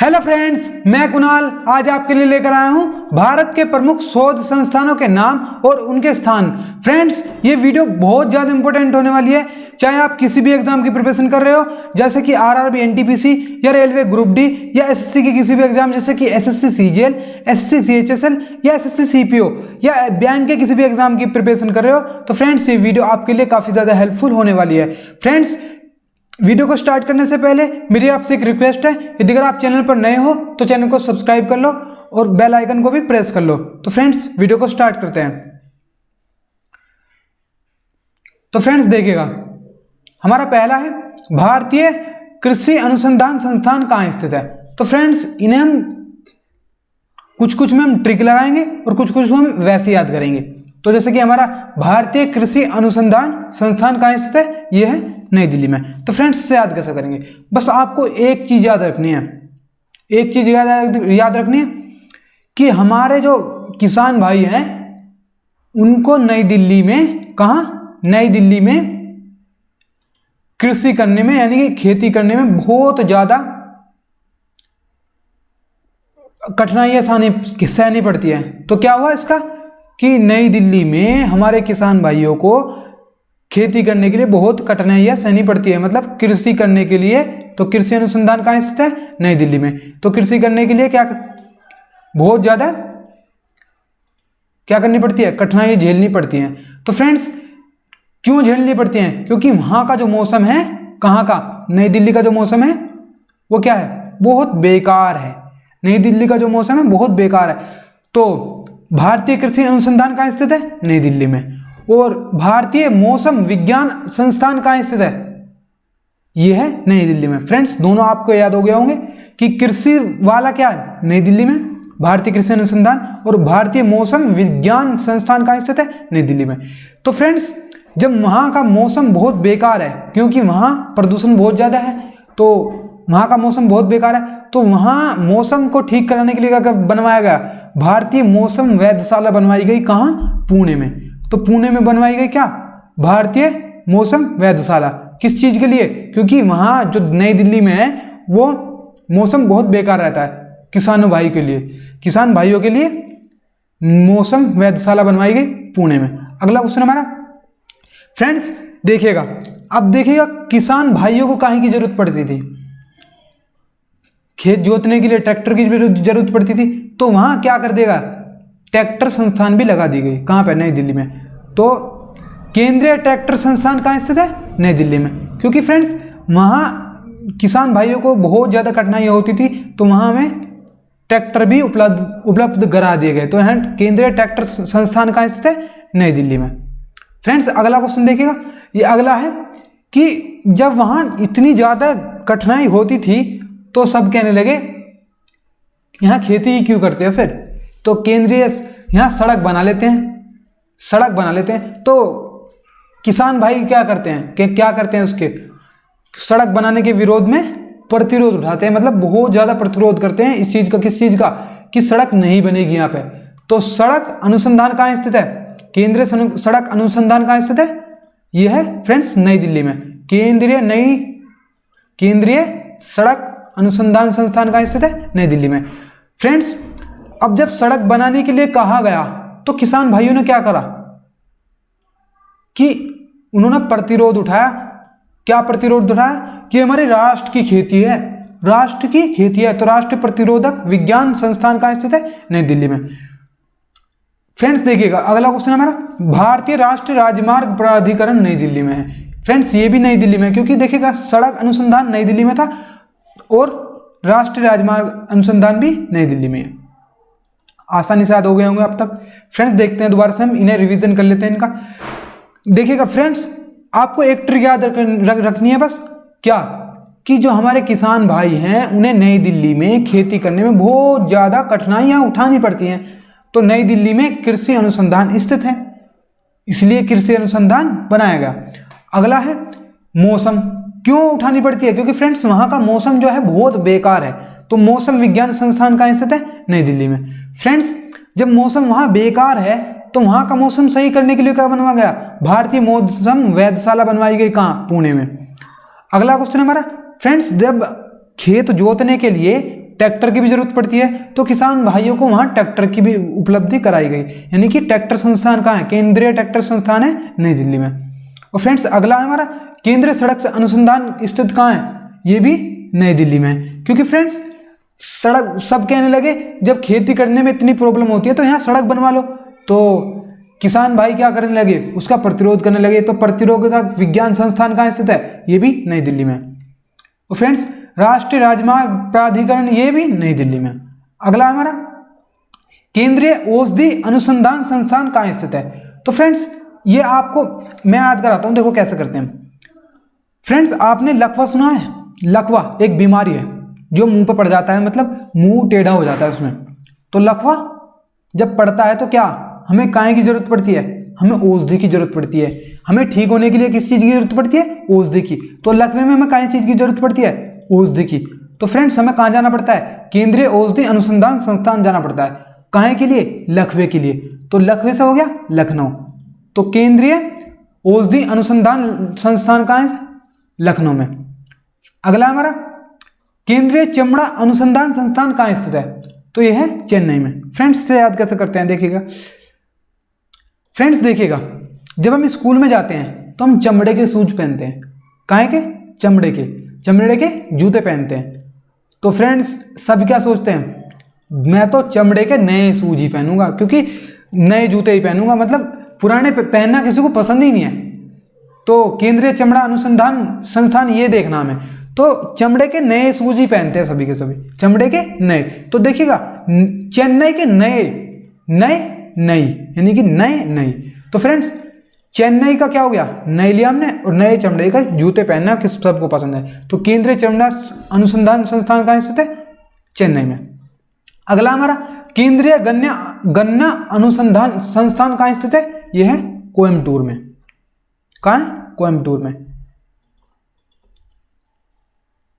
Hello friends, मैं कुणाल आज आपके लिए लेकर आया हूं भारत के प्रमुख शोध संस्थानों के नाम और उनके स्थान। फ्रेंड्स, ये वीडियो बहुत ज़्यादा इंपॉर्टेंट होने वाली है। चाहे आप किसी भी एग्जाम की प्रिपरेशन कर रहे हो, जैसे कि आरआरबी, एनटीपीसी या रेलवे ग्रुप डी या एसएससी की किसी भी एग्जाम जैसे कि एसएससी सीजीएल, एसएससी सीएचएसएल या एसएससी सीपीओ या बैंक के किसी भी एग्जाम की प्रिपरेशन कर रहे हो, तो फ्रेंड्स ये वीडियो आपके लिए काफ़ी ज़्यादा हेल्पफुल होने वाली है। फ्रेंड्स, वीडियो को स्टार्ट करने से पहले मेरी आपसे एक रिक्वेस्ट है, यदि अगर आप चैनल पर नए हो तो चैनल को सब्सक्राइब कर लो और बेल आइकन को भी प्रेस कर लो। तो फ्रेंड्स वीडियो को स्टार्ट करते हैं। तो फ्रेंड्स देखिएगा, हमारा पहला है भारतीय कृषि अनुसंधान संस्थान कहाँ स्थित है। तो फ्रेंड्स इन्हें हम कुछ में हम ट्रिक लगाएंगे और कुछ हम वैसे याद करेंगे। तो जैसे कि हमारा भारतीय कृषि अनुसंधान संस्थान कहाँ स्थित है, ये है नई दिल्ली में। तो फ्रेंड्स इसे याद कैसे करेंगे, बस आपको एक चीज याद रखनी है, एक चीज याद रखनी है कि हमारे जो किसान भाई हैं उनको नई दिल्ली में, कहाँ, नई दिल्ली में कृषि करने में यानी कि खेती करने में बहुत ज्यादा कठिनाइयां सहनी पड़ती है। तो क्या हुआ इसका कि नई दिल्ली में हमारे किसान भाइयों को खेती करने के लिए बहुत कठिनाइयां सहनी पड़ती है, मतलब कृषि करने के लिए। तो कृषि अनुसंधान कहाँ स्थित है, नई दिल्ली में। तो कृषि करने के लिए क्या बहुत ज्यादा क्या करनी पड़ती है, कठिनाइयां झेलनी पड़ती हैं। तो फ्रेंड्स क्यों झेलनी पड़ती हैं, क्योंकि वहां का जो मौसम है, कहाँ का, नई दिल्ली का जो मौसम है वो क्या है, बहुत बेकार है। नई दिल्ली का जो मौसम है बहुत बेकार है। तो भारतीय कृषि अनुसंधान कहाँ स्थित है, नई दिल्ली में। और भारतीय मौसम विज्ञान संस्थान कहाँ स्थित है, यह है नई दिल्ली में। फ्रेंड्स दोनों आपको याद हो गए होंगे कि कृषि वाला क्या है, नई दिल्ली में, भारतीय कृषि अनुसंधान, और भारतीय मौसम विज्ञान संस्थान कहाँ स्थित है, नई दिल्ली में। तो फ्रेंड्स जब वहां का मौसम बहुत बेकार है, क्योंकि वहां प्रदूषण बहुत ज्यादा है, तो वहां का मौसम बहुत बेकार है, तो वहां मौसम को ठीक कराने के लिए क्या बनवाया गया, भारतीय मौसम वेधशाला बनवाई गई। कहाँ, पुणे में। तो पुणे में बनवाई गई क्या, भारतीय मौसम वेधशाला। किस चीज के लिए, क्योंकि वहां जो नई दिल्ली में है वो मौसम बहुत बेकार रहता है किसानों भाई के लिए, किसान भाइयों के लिए मौसम वेधशाला बनवाई गई पुणे में। अगला क्वेश्चन हमारा, फ्रेंड्स देखिएगा, अब देखिएगा किसान भाइयों को काहे की जरूरत पड़ती थी, खेत जोतने के लिए ट्रैक्टर की जरूरत पड़ती थी। तो वहां क्या कर देगा, ट्रैक्टर संस्थान भी लगा दी गई। कहां पे, नई दिल्ली में। तो केंद्रीय ट्रैक्टर संस्थान कहां स्थित है, नई दिल्ली में। क्योंकि फ्रेंड्स वहां किसान भाइयों को बहुत ज्यादा कठिनाइयां होती थी, तो वहां में ट्रैक्टर भी उपलब्ध करा दिए गए। तो यहाँ केंद्रीय ट्रैक्टर संस्थान कहां स्थित है, नई दिल्ली में। फ्रेंड्स अगला क्वेश्चन देखिएगा, ये अगला है कि जब वहां इतनी ज्यादा कठिनाई होती थी तो सब कहने लगे यहां खेती ही क्यों करते हो फिर, तो केंद्रीय यहां सड़क बना लेते हैं। तो किसान भाई क्या करते हैं उसके सड़क बनाने के विरोध में प्रतिरोध उठाते हैं, मतलब बहुत ज्यादा प्रतिरोध करते हैं इस चीज का। किस चीज का, कि सड़क नहीं बनेगी यहाँ पे। तो सड़क अनुसंधान कहाँ स्थित है, केंद्रीय सड़क अनुसंधान कहाँ स्थित है, यह है फ्रेंड्स नई दिल्ली में। केंद्रीय सड़क अनुसंधान संस्थान कहाँ स्थित है, नई दिल्ली में। फ्रेंड्स अब जब सड़क बनाने के लिए कहा गया तो किसान भाइयों ने क्या करा कि उन्होंने प्रतिरोध उठाया। क्या प्रतिरोध उठाया, कि हमारे राष्ट्र की खेती है, तो राष्ट्रीय प्रतिरोधक विज्ञान संस्थान कहाँ स्थित है, नई दिल्ली में। फ्रेंड्स देखिएगा अगला क्वेश्चन हमारा, भारतीय राष्ट्रीय राजमार्ग प्राधिकरण नई दिल्ली में है। फ्रेंड्स ये भी नई दिल्ली में, क्योंकि देखिएगा सड़क अनुसंधान नई दिल्ली में था और राष्ट्रीय राजमार्ग अनुसंधान भी नई दिल्ली में है। आसानी से याद हो गए होंगे अब तक। फ्रेंड्स देखते हैं दोबारा से, हम इन्हें रिवीजन कर लेते हैं इनका। देखिएगा फ्रेंड्स आपको एक ट्रिक याद रखनी है बस, क्या, कि जो हमारे किसान भाई हैं उन्हें नई दिल्ली में खेती करने में बहुत ज्यादा कठिनाइयां उठानी पड़ती हैं। तो नई दिल्ली में कृषि अनुसंधान स्थित है, इसलिए कृषि अनुसंधान बनाया गया। अगला है मौसम, क्यों उठानी पड़ती है, क्योंकि फ्रेंड्स वहां का मौसम जो है बहुत बेकार है। तो मौसम विज्ञान संस्थान कहाँ स्थित है, नई दिल्ली में। फ्रेंड्स जब मौसम वहां बेकार है तो वहां का मौसम सही करने के लिए क्या बनवा गया, भारतीय मौसम वेधशाला बनवाई गई। कहाँ, पुणे में। अगला क्वेश्चन हमारा, फ्रेंड्स जब खेत जोतने के लिए ट्रैक्टर की भी जरूरत पड़ती है, तो किसान भाइयों को वहां ट्रैक्टर की भी उपलब्धि कराई गई। यानी कि ट्रैक्टर संस्थान कहाँ है? केंद्रीय ट्रैक्टर संस्थान है नई दिल्ली में। और फ्रेंड्स अगला है हमारा केंद्रीय सड़क अनुसंधान स्थित कहाँ है? ये भी नई दिल्ली में। क्योंकि फ्रेंड्स सड़क, सब कहने लगे जब खेती करने में इतनी प्रॉब्लम होती है तो यहाँ सड़क बनवा लो, तो किसान भाई क्या करने लगे? उसका प्रतिरोध करने लगे। तो प्रतिरोधक विज्ञान संस्थान कहाँ स्थित है? ये भी नई दिल्ली में। और फ्रेंड्स राष्ट्रीय राजमार्ग प्राधिकरण, ये भी नई दिल्ली में। अगला हमारा केंद्रीय औषधि अनुसंधान संस्थान कहाँ स्थित है? तो फ्रेंड्स ये आपको मैं याद कराता हूं, देखो कैसे करते हैं। फ्रेंड्स आपने लकवा सुना है? लकवा एक बीमारी है जो मुंह पर पड़ जाता है, मतलब मुंह टेढ़ा हो जाता है उसमें। तो लकवा जब पड़ता है तो क्या हमें काहे की जरूरत पड़ती है? हमें औषधि की जरूरत पड़ती है। हमें ठीक होने के लिए किस चीज की जरूरत पड़ती है? औषधि की। तो लकवे में हमें काहे चीज की जरूरत पड़ती है? औषधि की। तो फ्रेंड्स हमें कहाँ जाना पड़ता है? केंद्रीय औषधि अनुसंधान संस्थान जाना पड़ता है। काहे के लिए? लकवे के लिए। तो लकवे से हो गया लखनऊ। तो केंद्रीय औषधि अनुसंधान संस्थान कहाँ है? लखनऊ में। अगला हमारा केंद्रीय चमड़ा अनुसंधान संस्थान कहाँ स्थित है? तो यह है चेन्नई में। फ्रेंड्स से याद कैसे करते हैं देखिएगा। फ्रेंड्स देखिएगा, जब हम स्कूल में जाते हैं तो हम चमड़े के शूज पहनते हैं। काहे के? चमड़े के। चमड़े के जूते पहनते हैं। तो फ्रेंड्स सब क्या सोचते हैं? मैं तो चमड़े के नए शूज ही पहनूंगा, क्योंकि नए जूते ही पहनूंगा, मतलब पुराने पहनना किसी को पसंद ही नहीं है। तो केंद्रीय चमड़ा अनुसंधान संस्थान ये देखना हमें, तो चमड़े के नए शूज ही पहनते हैं सभी के सभी, चमड़े के नए। तो देखिएगा चेन्नई के नए नए नई, यानी कि नए नई। तो फ्रेंड्स चेन्नई का क्या हो गया? नए लिया हमने, और नए चमड़े का जूते पहनना किस सबको पसंद है। तो केंद्रीय चमड़ा अनुसंधान संस्थान कहाँ स्थित है? चेन्नई में। अगला हमारा केंद्रीय गन्ना अनुसंधान संस्थान कहाँ स्थित है? यह है कोयम्बटूर में। कहाँ है? कोयम्बटूर में।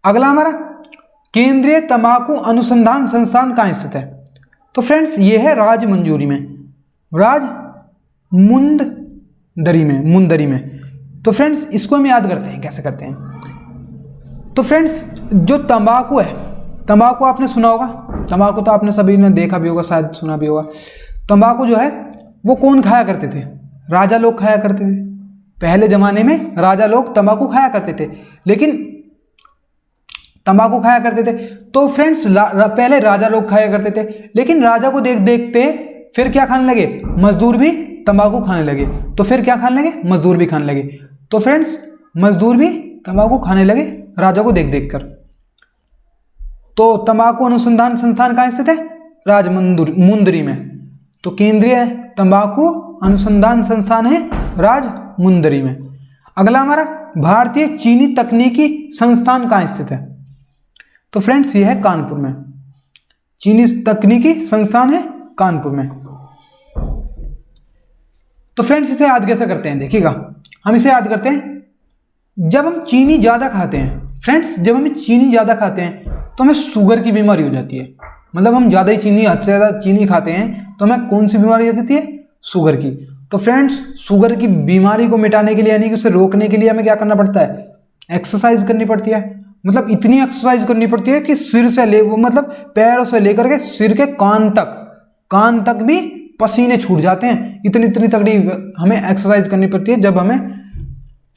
अगला हमारा केंद्रीय तंबाकू अनुसंधान संस्थान कहाँ स्थित है? तो फ्रेंड्स यह है राजमुंदरी में, मुंदरी में। तो फ्रेंड्स इसको हम याद करते हैं, कैसे करते हैं। तो फ्रेंड्स जो तंबाकू है, तंबाकू आपने सुना होगा, तंबाकू तो आपने सभी ने देखा भी होगा, शायद सुना भी होगा। तंबाकू जो है वो कौन खाया करते थे? राजा लोग खाया करते थे। पहले जमाने में राजा लोग तंबाकू खाया करते थे, लेकिन तंबाकू खाया करते थे। तो फ्रेंड्स पहले राजा लोग खाया करते थे, लेकिन राजा को देख देखते फिर क्या खाने लगे? मजदूर भी तंबाकू खाने लगे। तो फिर क्या खाने लगे? मजदूर भी खाने लगे। तो फ्रेंड्स मजदूर भी तंबाकू खाने लगे राजा को देख देख कर। तो तंबाकू अनुसंधान संस्थान कहाँ स्थित है? राजमुंदरी में। तो केंद्रीय तंबाकू अनुसंधान संस्थान है राजमुंदरी में। अगला हमारा भारतीय चीनी तकनीकी संस्थान कहाँ स्थित है? तो फ्रेंड्स ये है कानपुर में। चीनी तकनीकी संस्थान है कानपुर में। तो फ्रेंड्स इसे याद कैसे करते हैं देखिएगा। हम इसे याद करते हैं जब हम चीनी ज्यादा खाते हैं। फ्रेंड्स जब हम चीनी ज्यादा खाते हैं तो हमें शुगर की बीमारी हो जाती है। मतलब हम ज्यादा ही चीनी, हद से ज्यादा चीनी खाते हैं तो हमें कौन सी बीमारी हो जाती है? शुगर की। तो फ्रेंड्स शुगर की बीमारी को मिटाने के लिए, यानी कि उसे रोकने के लिए हमें क्या करना पड़ता है? एक्सरसाइज करनी पड़ती है। मतलब इतनी एक्सरसाइज करनी पड़ती है कि सिर से मतलब पैरों से लेकर के सिर के कान तक भी पसीने छूट जाते हैं। इतनी इतनी तगड़ी हमें एक्सरसाइज करनी पड़ती है जब हमें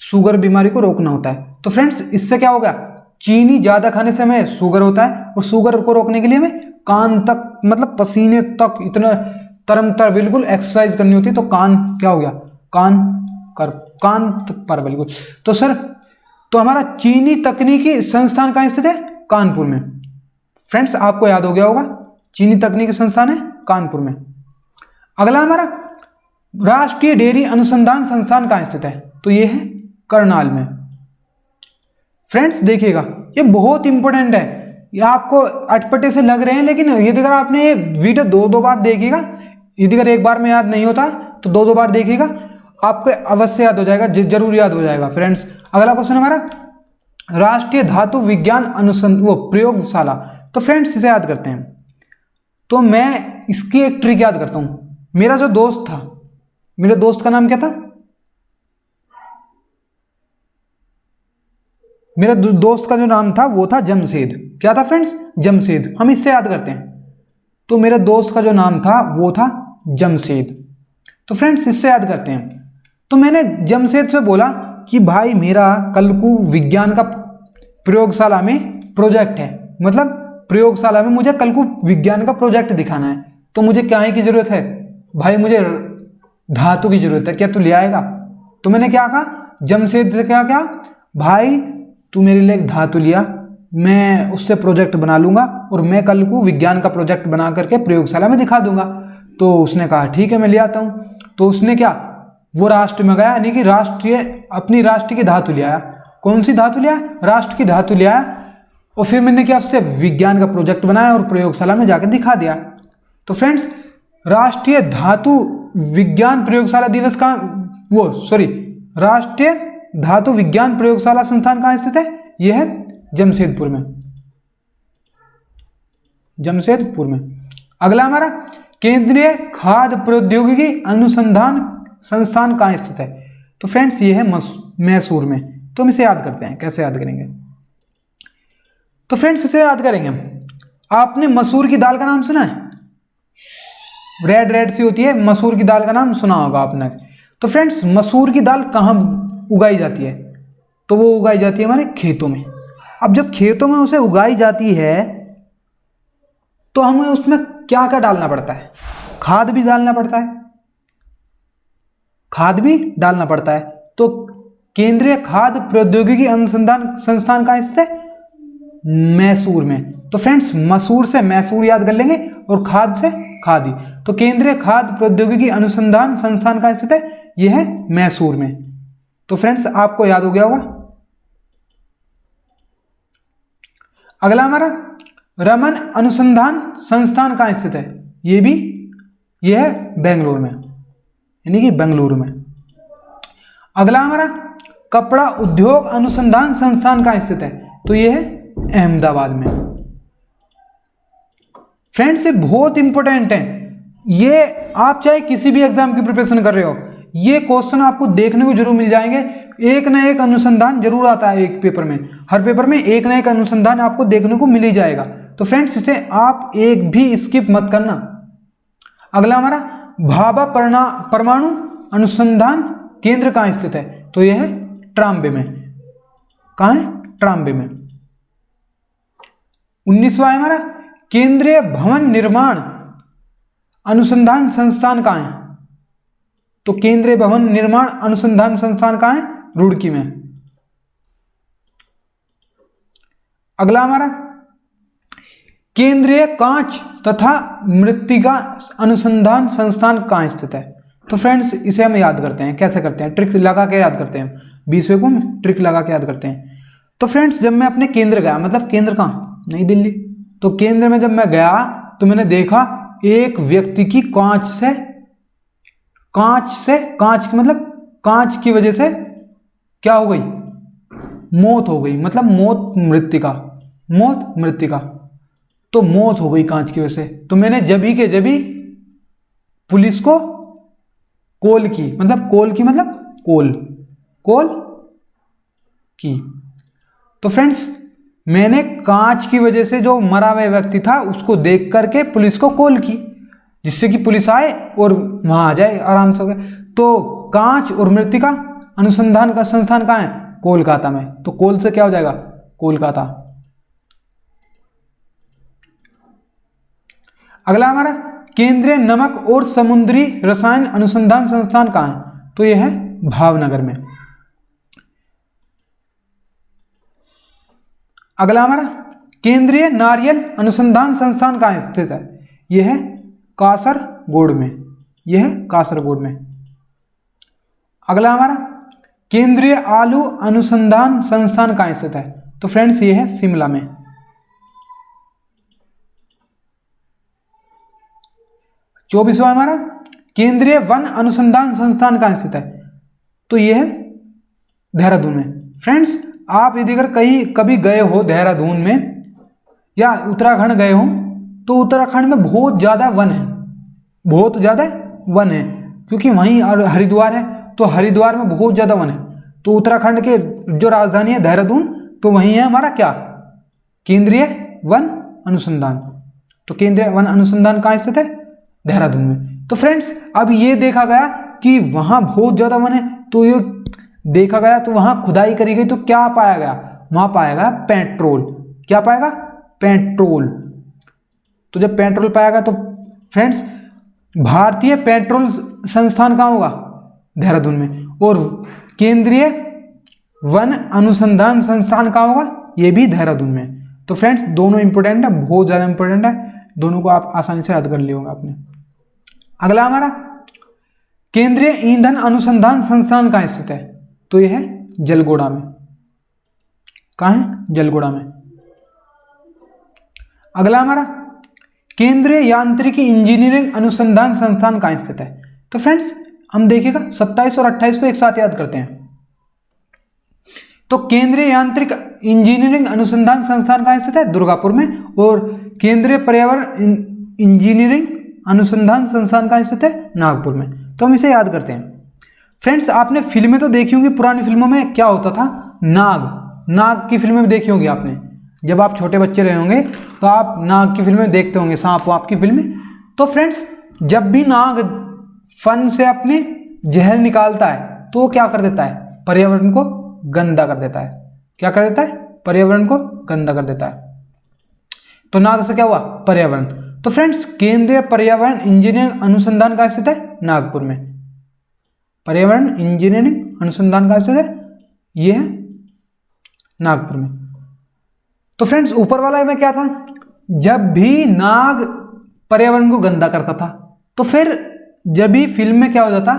शुगर बीमारी को रोकना होता है। तो फ्रेंड्स इससे क्या होगा? चीनी ज्यादा खाने से हमें शुगर होता है, और शुगर को रोकने के लिए हमें कान तक, मतलब पसीने तक इतना तरमतर बिल्कुल एक्सरसाइज करनी होती है। तो कान क्या हो गया? कान पर बिल्कुल। तो सर तो हमारा चीनी तकनीकी संस्थान कहाँ स्थित है? कानपुर में। फ्रेंड्स आपको याद हो गया होगा, चीनी तकनीकी संस्थान है कानपुर में। अगला हमारा राष्ट्रीय डेयरी अनुसंधान संस्थान कहाँ स्थित है? तो ये है करनाल में। फ्रेंड्स देखिएगा ये बहुत इंपॉर्टेंट है, ये आपको अटपटे से लग रहे हैं, लेकिन यदि अगर आपने ये वीडियो दो बार देखिएगा, यदि अगर एक बार में याद नहीं होता तो दो बार देखिएगा, आपको अवश्य याद हो जाएगा, जरूर याद हो जाएगा। फ्रेंड्स अगला क्वेश्चन हमारा राष्ट्रीय धातु विज्ञान प्रयोगशाला। तो फ्रेंड्स इसे याद करते हैं। तो मैं इसकी एक ट्रिक याद करता हूं। मेरा जो दोस्त था, मेरे दोस्त का नाम क्या था? मेरे दोस्त का जो नाम था वो था जमशेद। क्या था फ्रेंड्स? जमशेद। हम इससे याद करते हैं। तो मेरे दोस्त का जो नाम था वो था जमशेद। तो फ्रेंड्स इससे याद करते हैं। तो मैंने जमशेद से बोला कि भाई मेरा कल को विज्ञान का प्रयोगशाला में प्रोजेक्ट है, मतलब प्रयोगशाला में मुझे कल को विज्ञान का प्रोजेक्ट दिखाना है, तो मुझे क्या की जरूरत है भाई? मुझे धातु की जरूरत है, क्या तू ले आएगा? तो मैंने क्या कहा जमशेद से, क्या क्या भाई तू मेरे लिए एक धातु लिया, मैं उससे प्रोजेक्ट बना लूंगा और मैं कल को विज्ञान का प्रोजेक्ट बना करके प्रयोगशाला में दिखा दूंगा। तो उसने कहा ठीक है मैं ले आता हूँ। तो उसने क्या, वो राष्ट्र में गया, यानी कि अपनी राष्ट्र की धातु ले आया। कौन सी धातु ले आया? राष्ट्र की धातु ले आया। और फिर मैंने क्या, उससे विज्ञान का प्रोजेक्ट बनाया और प्रयोगशाला में जाकर दिखा दिया। तो फ्रेंड्स राष्ट्रीय धातु विज्ञान प्रयोगशाला दिवस का राष्ट्रीय धातु विज्ञान प्रयोगशाला संस्थान कहाँ स्थित है? यह है जमशेदपुर में। जमशेदपुर में। अगला हमारा केंद्रीय खाद्य प्रौद्योगिकी अनुसंधान संस्थान कहाँ स्थित है? तो फ्रेंड्स ये है मैसूर में। तो हम इसे याद करते हैं। कैसे याद करेंगे? तो फ्रेंड्स इसे याद करेंगे हम। आपने मसूर की दाल का नाम सुना है? रेड रेड सी होती है, मसूर की दाल का नाम सुना होगा आपने। तो फ्रेंड्स मसूर की दाल कहाँ उगाई जाती है? तो वो उगाई जाती है हमारे खेतों में। अब जब खेतों में उसे उगाई जाती है तो हमें उसमें क्या क्या डालना पड़ता है? खाद भी डालना पड़ता है। खाद भी डालना पड़ता है। तो केंद्रीय खाद्य प्रौद्योगिकी अनुसंधान संस्थान कहाँ स्थित है? मैसूर में। तो फ्रेंड्स मसूर से मैसूर याद कर लेंगे और खाद से खादी। तो केंद्रीय खाद्य प्रौद्योगिकी अनुसंधान संस्थान कहाँ स्थित है? यह है मैसूर में। तो फ्रेंड्स आपको याद हो गया होगा। अगला हमारा रमन अनुसंधान संस्थान कहाँ स्थित है? यह है बेंगलुरु में, यानी कि बेंगलुरु में। अगला हमारा कपड़ा उद्योग अनुसंधान संस्थान कहाँ स्थित है? तो यह है अहमदाबाद में। फ्रेंड्स ये बहुत इंपॉर्टेंट है। ये आप चाहे किसी भी एग्जाम की प्रिपरेशन कर रहे हो, ये क्वेश्चन आपको देखने को जरूर मिल जाएंगे। एक ना एक अनुसंधान जरूर आता है एक पेपर में। हर पेपर में एक ना एक अनुसंधान आपको देखने को मिल ही जाएगा। तो फ्रेंड्स इसे आप एक भी स्किप मत करना। अगला हमारा भाभा परमाणु अनुसंधान केंद्र कहाँ स्थित है? तो यह है ट्राम्बे में। कहाँ है? ट्राम्बे में। 19वां है हमारा केंद्रीय भवन निर्माण अनुसंधान संस्थान कहाँ है? तो केंद्रीय भवन निर्माण अनुसंधान संस्थान कहाँ है? रुड़की में। अगला हमारा केंद्रीय कांच तथा मृत्तिका अनुसंधान संस्थान कहाँ स्थित है? तो फ्रेंड्स इसे हम याद करते हैं। कैसे करते हैं? ट्रिक लगा के याद करते हैं। 20वें को ट्रिक लगा के याद करते हैं। तो फ्रेंड्स जब मैं अपने केंद्र गया, मतलब केंद्र कहाँ? नई दिल्ली। तो केंद्र में जब मैं गया तो मैंने देखा एक व्यक्ति की कांच मतलब कांच की वजह से क्या हो गई? मौत हो गई। मतलब मौत मृत्तिका। तो मौत हो गई कांच की वजह से। तो मैंने जभी पुलिस को कॉल की, मतलब कॉल की। तो फ्रेंड्स मैंने कांच की वजह से जो मरा हुआ व्यक्ति था उसको देख करके पुलिस को कॉल की, जिससे कि पुलिस आए और वहां आ जाए आराम से। तो कांच और मृत्तिका अनुसंधान का संस्थान कहाँ है? कोलकाता में। तो कोल से क्या हो जाएगा? कोलकाता। अगला हमारा केंद्रीय नमक और समुद्री रसायन अनुसंधान संस्थान कहाँ है? तो यह है भावनगर में। अगला हमारा केंद्रीय नारियल अनुसंधान संस्थान कहाँ स्थित है? यह है कासरगोड में। अगला हमारा केंद्रीय आलू अनुसंधान संस्थान कहाँ स्थित है? तो फ्रेंड्स ये है शिमला में। चौबीसवां हमारा केंद्रीय वन अनुसंधान संस्थान कहाँ स्थित है? तो यह है देहरादून में। फ्रेंड्स आप यदि अगर कभी गए हो देहरादून में या उत्तराखंड गए हो तो उत्तराखंड में बहुत ज़्यादा वन है, क्योंकि वहीं हरिद्वार है। तो हरिद्वार में बहुत ज़्यादा वन है। तो उत्तराखंड के जो राजधानी है देहरादून, तो वहीं है हमारा क्या? केंद्रीय वन अनुसंधान, तो केंद्रीय वन अनुसंधान कहाँ स्थित है? देहरादून में। तो फ्रेंड्स अब ये देखा गया कि वहां बहुत ज्यादा वन है, तो ये देखा गया तो वहां खुदाई करी गई तो क्या पाया गया? वहां पाया गया पेट्रोल। क्या पाएगा? पेट्रोल। तो जब पेट्रोल पाएगा तो फ्रेंड्स भारतीय पेट्रोल संस्थान कहाँ होगा? देहरादून में। और केंद्रीय वन अनुसंधान संस्थान कहाँ होगा? ये भी देहरादून में। तो फ्रेंड्स दोनों इंपॉर्टेंट है, बहुत ज्यादा इंपॉर्टेंट है, दोनों को आप आसानी से याद कर लिया होगा आपने। अगला हमारा केंद्रीय ईंधन अनुसंधान संस्थान कहाँ स्थित है? तो यह है जलगोड़ा में। कहाँ है? जलगोड़ा में। अगला हमारा केंद्रीय यांत्रिकी इंजीनियरिंग अनुसंधान संस्थान कहाँ स्थित है? तो फ्रेंड्स हम देखिएगा 27 और 28 को एक साथ याद करते हैं। तो केंद्रीय यांत्रिक इंजीनियरिंग अनुसंधान संस्थान कहाँ स्थित है? दुर्गापुर में। और केंद्रीय पर्यावरण इंजीनियरिंग अनुसंधान संस्थान कहाँ स्थित है? नागपुर में। तो हम इसे याद करते हैं। फ्रेंड्स आपने फिल्में तो देखी होंगी, पुरानी फिल्मों में क्या होता था? नाग की फिल्में देखी होंगी आपने। जब आप छोटे बच्चे रहे होंगे तो आप नाग की फिल्में देखते होंगे, सांप वाप की फिल्में। तो फ्रेंड्स जब भी नाग फन से अपनी जहर निकालता है तो वो क्या कर देता है? पर्यावरण को गंदा कर देता है। क्या कर देता है? पर्यावरण को गंदा कर देता है। तो नाग से क्या हुआ? पर्यावरण। तो फ्रेंड्स केंद्रीय पर्यावरण इंजीनियरिंग अनुसंधान कहाँ स्थित है? नागपुर में। पर्यावरण इंजीनियरिंग अनुसंधान कहाँ स्थित है? ये है नागपुर में। तो फ्रेंड्स ऊपर वाला में क्या था? जब भी नाग पर्यावरण को गंदा करता था तो फिर जब भी फिल्म में क्या हो जाता?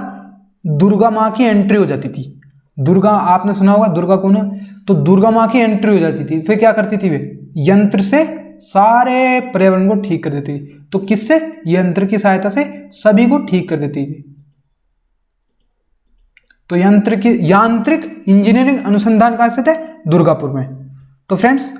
दुर्गा माँ की एंट्री हो जाती थी। दुर्गा, आपने सुना होगा दुर्गा कौन है? तो दुर्गा माँ की एंट्री हो जाती थी। फिर क्या करती थी वे? यंत्र से सारे पर्यावरण को ठीक कर देती थी। तो किससे? यंत्र की सहायता से सभी को ठीक कर देती थी। तो यांत्रिक इंजीनियरिंग अनुसंधान कहाँ स्थित है? दुर्गापुर में। तो फ्रेंड्स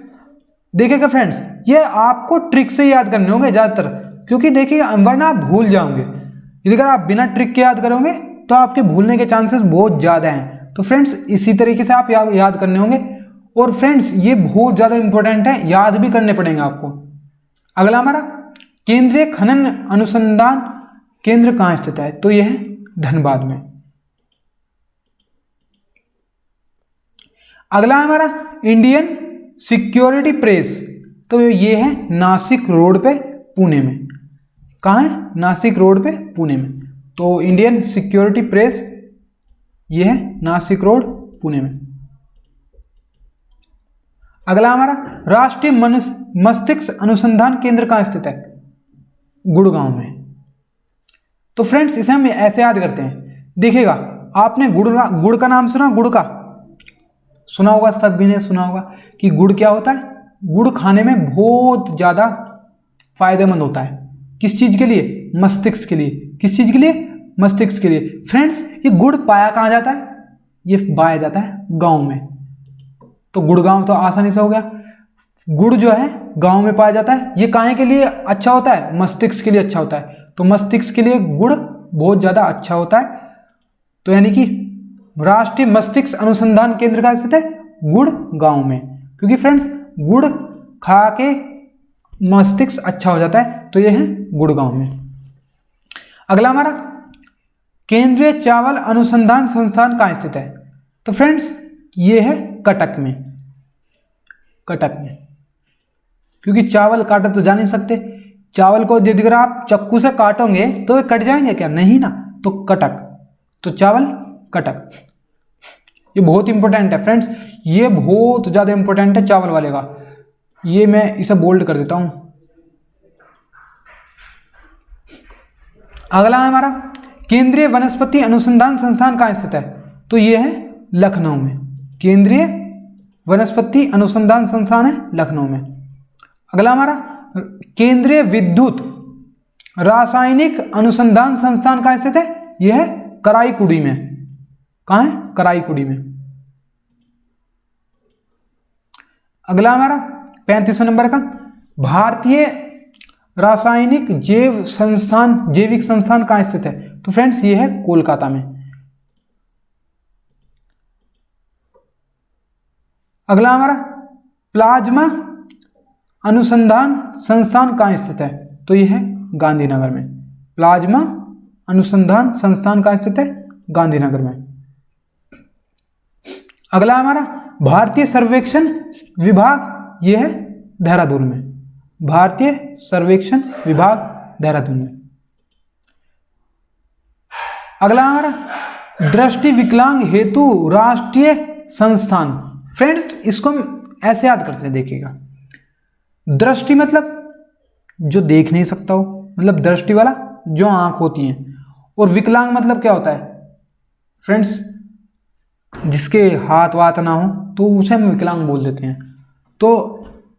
देखिएगा फ्रेंड्स, ये आपको ट्रिक से याद करने होंगे ज्यादातर, क्योंकि देखिएगा वरना आप भूल जाओगे। यदि अगर आप बिना ट्रिक के याद करोगे तो आपके भूलने के चांसेस बहुत ज्यादा हैं। तो फ्रेंड्स इसी तरीके से आप याद करने होंगे। और फ्रेंड्स ये बहुत ज्यादा इंपॉर्टेंट है, याद भी करने पड़ेंगे आपको। अगला हमारा केंद्रीय खनन अनुसंधान केंद्र कहाँ स्थित है? तो यह है धनबाद में। अगला हमारा इंडियन सिक्योरिटी प्रेस, तो ये है नासिक रोड पे पुणे में। कहाँ है? नासिक रोड पे पुणे में। तो इंडियन सिक्योरिटी प्रेस ये है नासिक रोड पुणे में। अगला हमारा राष्ट्रीय मस्तिष्क अनुसंधान केंद्र कहाँ स्थित है? गुड़गांव में। तो फ्रेंड्स इसे हम ऐसे याद करते हैं। देखिएगा आपने गुड़ का नाम सुना? गुड़ का सुना होगा, सभी ने सुना होगा कि गुड़ क्या होता है? गुड़ खाने में बहुत ज्यादा फायदेमंद होता है। किस चीज के लिए? मस्तिष्क के लिए। किस चीज के लिए? मस्तिष्क के लिए। फ्रेंड्स ये गुड़ पाया कहाँ जाता है? ये पाया जाता है गांव में। तो गुड़गांव तो आसानी से हो गया। गुड़ जो है गांव में पाया जाता है। ये काहे के लिए अच्छा होता है? मस्तिष्क के लिए अच्छा होता है। तो मस्तिष्क के लिए गुड़ बहुत ज्यादा अच्छा होता है। तो यानी कि राष्ट्रीय मस्तिष्क अनुसंधान केंद्र का स्थित है गुड़गांव में, क्योंकि फ्रेंड्स गुड़ खा के मस्तिष्क अच्छा हो जाता है। तो यह है गुड़गांव में। अगला हमारा केंद्रीय चावल अनुसंधान संस्थान कहाँ स्थित है? तो फ्रेंड्स ये है कटक में। कटक में, क्योंकि चावल काटा तो जा नहीं सकते। चावल को यदि अगर आप चाकू से काटोगे तो वे कट जाएंगे क्या? नहीं ना। तो कटक, तो चावल कटक। ये बहुत इंपॉर्टेंट है फ्रेंड्स, ये बहुत ज्यादा इंपॉर्टेंट है चावल वाले का। ये मैं इसे बोल्ड कर देता हूं। अगला है हमारा केंद्रीय वनस्पति अनुसंधान संस्थान कहाँ स्थित है? तो ये है लखनऊ में। केंद्रीय वनस्पति अनुसंधान संस्थान है लखनऊ में। अगला हमारा केंद्रीय विद्युत रासायनिक अनुसंधान संस्थान कहाँ स्थित है? यह है कराईकुड़ी में। कहाँ है? कराईकुड़ी में। अगला हमारा 35वें नंबर का भारतीय रासायनिक जैविक संस्थान कहाँ स्थित है? तो फ्रेंड्स ये है कोलकाता में। अगला हमारा प्लाज्मा अनुसंधान संस्थान कहाँ स्थित है? तो यह है गांधीनगर में। प्लाज्मा अनुसंधान संस्थान कहाँ स्थित है? गांधीनगर में। अगला हमारा भारतीय सर्वेक्षण विभाग, यह है देहरादून में। भारतीय सर्वेक्षण विभाग देहरादून में। अगला हमारा दृष्टि विकलांग हेतु राष्ट्रीय संस्थान। फ्रेंड्स इसको हम ऐसे याद करते हैं, देखिएगा। दृष्टि मतलब जो देख नहीं सकता हो, मतलब दृष्टि वाला जो आंख होती है। और विकलांग मतलब क्या होता है फ्रेंड्स? जिसके हाथ वाथ ना हो तो उसे हम विकलांग बोल देते हैं। तो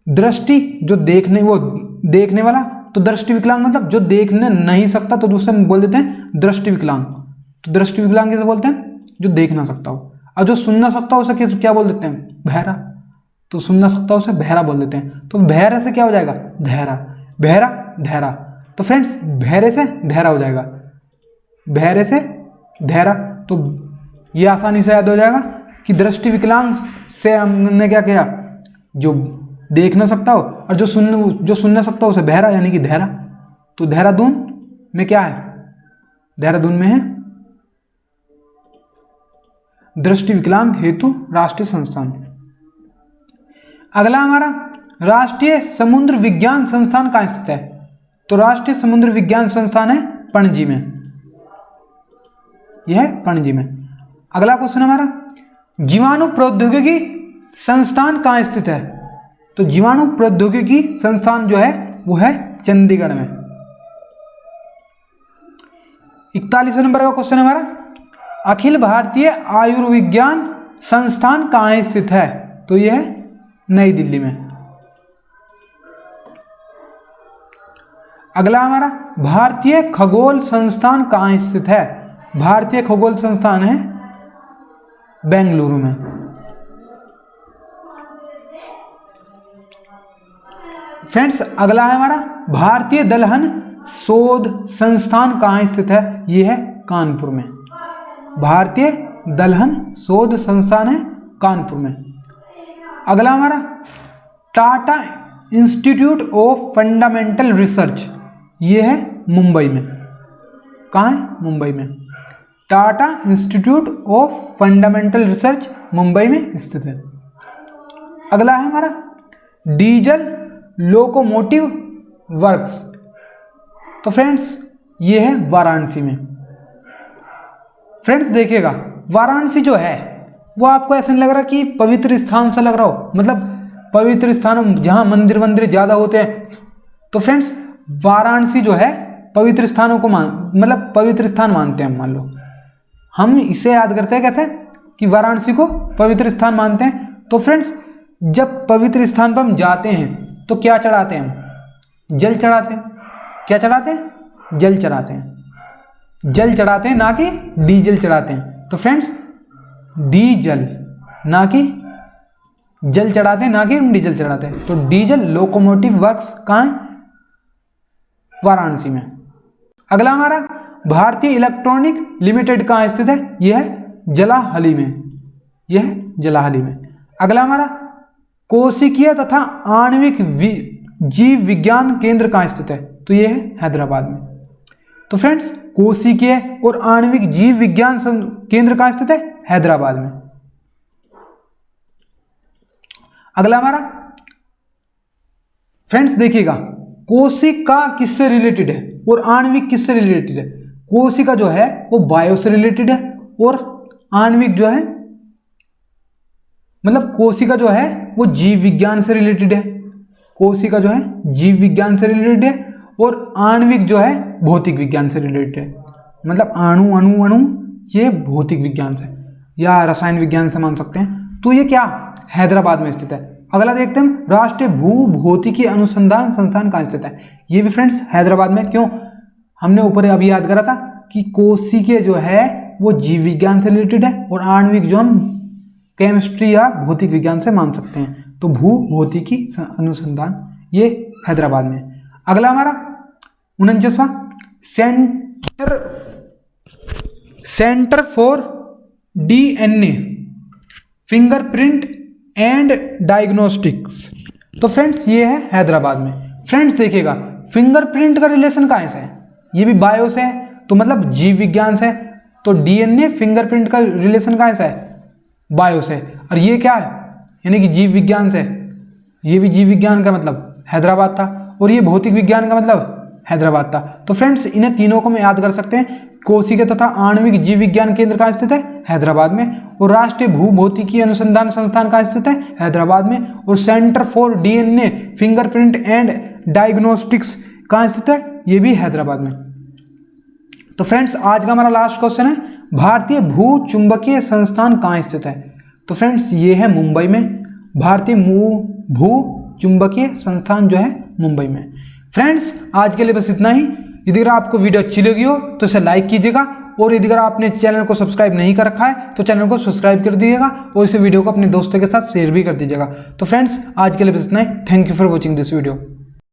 दृष्टि जो देखने, वो देखने वाला, तो दृष्टि विकलांग मतलब जो देखने नहीं सकता, तो दूसरे हम बोल देते हैं दृष्टि विकलांग। तो दृष्टि विकलांग कैसे बोलते हैं? जो देख ना सकता हो। और जो सुन ना सकता हो उसे क्या बोल देते हैं? बहरा। तो सुन ना सकता हो उसे बहरा बोल देते हैं। तो बहरा से क्या हो जाएगा? धैरा। बहरा धैरा। तो फ्रेंड्स बहरे से धैरा हो जाएगा, बहरे से धैरा। तो ये आसानी से याद हो जाएगा कि दृष्टि विकलांग से हमने क्या किया? जो देख ना सकता हो, और जो सुन ना सकता हो उसे बहरा यानी कि धैरा। तो देहरादून में क्या है? देहरादून में है दृष्टि विकलांग हेतु राष्ट्रीय संस्थान। अगला हमारा राष्ट्रीय समुद्र विज्ञान संस्थान कहाँ स्थित है? तो राष्ट्रीय समुद्र विज्ञान संस्थान है पणजी में, यह है पणजी में। अगला क्वेश्चन हमारा जीवाणु प्रौद्योगिकी संस्थान कहाँ स्थित है? तो जीवाणु प्रौद्योगिकी संस्थान जो है वो है चंडीगढ़ में। 41 नंबर का क्वेश्चन हमारा अखिल भारतीय आयुर्विज्ञान संस्थान कहाँ स्थित है? तो यह है नई दिल्ली में। अगला हमारा भारतीय खगोल संस्थान कहाँ स्थित है? भारतीय खगोल संस्थान है बेंगलुरु में। फ्रेंड्स अगला है हमारा भारतीय दलहन शोध संस्थान कहाँ स्थित है? यह है कानपुर में। भारतीय दलहन शोध संस्थान है कानपुर में। अगला हमारा Tata institute of fundamental research, यह है मुंबई में। कहाँ है? मुंबई में। Tata institute of fundamental research Mumbai में स्थित है। अगला है हमारा डीजल लोकोमोटिव वर्क्स, तो फ्रेंड्स ये है वाराणसी में। फ्रेंड्स देखिएगा वाराणसी जो है वो आपको ऐसा नहीं लग रहा कि पवित्र स्थान सा लग रहा हो, मतलब पवित्र स्थान जहाँ मंदिर वंदिर ज़्यादा होते हैं। तो फ्रेंड्स वाराणसी जो है पवित्र स्थानों को मतलब पवित्र स्थान मानते हैं। मान लो हम इसे याद करते हैं कैसे कि वाराणसी को पवित्र स्थान मानते हैं। तो फ्रेंड्स जब पवित्र स्थान पर हम जाते हैं तो क्या चढ़ाते हैं? हम जल चढ़ाते हैं। क्या चढ़ाते हैं? जल चढ़ाते हैं। जल चढ़ाते हैं, ना कि डीजल चढ़ाते हैं। तो फ्रेंड्स डीजल, ना कि जल चढ़ाते हैं, ना कि डीजल चढ़ाते हैं। तो डीजल लोकोमोटिव वर्क्स कहाँ है? वाराणसी में। अगला हमारा भारतीय इलेक्ट्रॉनिक लिमिटेड कहाँ स्थित है? यह है जलाहली में। यह है जलाहली में। अगला हमारा कोशिकीय तथा आणविक जीव विज्ञान केंद्र कहाँ स्थित है? तो यह है हैदराबाद में। तो फ्रेंड्स कोशिकीय और आणविक जीव विज्ञान केंद्र कहाँ स्थित है? हैदराबाद में। अगला हमारा फ्रेंड्स देखिएगा कोशिका किससे रिलेटेड है और आणविक किससे रिलेटेड है? कोशिका जो है वो बायो से रिलेटेड है और आणविक जो है मतलब कोशिका जो है वो जीव विज्ञान से रिलेटेड है। कोशिका जो है जीव विज्ञान से रिलेटेड है और आणविक जो है भौतिक विज्ञान से रिलेटेड है। मतलब अणु ये भौतिक विज्ञान से या रसायन विज्ञान से मान सकते हैं। तो ये क्या हैदराबाद में स्थित है। अगला देखते हैं राष्ट्रीय भूभौतिकी अनुसंधान संस्थान कहाँ स्थित है? ये भी फ्रेंड्स हैदराबाद में। क्यों? हमने ऊपर अभी याद करा था कि कोशिकीय जो है वो जीव विज्ञान से रिलेटेड है और आणविक जो हम केमिस्ट्री या भौतिक विज्ञान से मान सकते हैं। तो भूभौतिकी अनुसंधान ये हैदराबाद में। अगला हमारा 49वां centre for DNA fingerprint and diagnostics, तो फ्रेंड्स ये है हैदराबाद में। फ्रेंड्स देखिएगा फिंगरप्रिंट का रिलेशन कहाँ से है, ये भी बायो से है, तो मतलब जीव विज्ञान से। तो डीएनए फिंगरप्रिंट का रिलेशन कहाँ से है, बायो से। और ये क्या है, यानी कि जीव विज्ञान से। ये भी जीव विज्ञान का मतलब हैदराबाद था, और ये भौतिक विज्ञान का मतलब हैदराबाद था। तो फ्रेंड्स इन्हें तीनों को हम याद कर सकते हैं। कोशिका तथा आणविक जीव विज्ञान केंद्र कहाँ स्थित है, हैदराबाद में। और राष्ट्रीय भूभौतिकी अनुसंधान संस्थान कहाँ स्थित है, हैदराबाद में। और centre for DNA fingerprint and diagnostics कहाँ स्थित है, ये भी हैदराबाद में। तो फ्रेंड्स आज का हमारा लास्ट क्वेश्चन है, भारतीय भू चुंबकीय संस्थान कहाँ स्थित है। तो फ्रेंड्स ये है मुंबई में। भारतीय भू चुंबकीय संस्थान जो है मुंबई में। फ्रेंड्स आज के लिए बस इतना ही। यदि अगर आपको वीडियो अच्छी लगी हो तो इसे लाइक कीजिएगा, और यदि अगर आपने चैनल को सब्सक्राइब नहीं कर रखा है तो चैनल को सब्सक्राइब कर दीजिएगा, और इस वीडियो को अपने दोस्तों के साथ शेयर भी कर दीजिएगा। तो फ्रेंड्स आज के लिए बस इतना ही। Thank you for watching this video.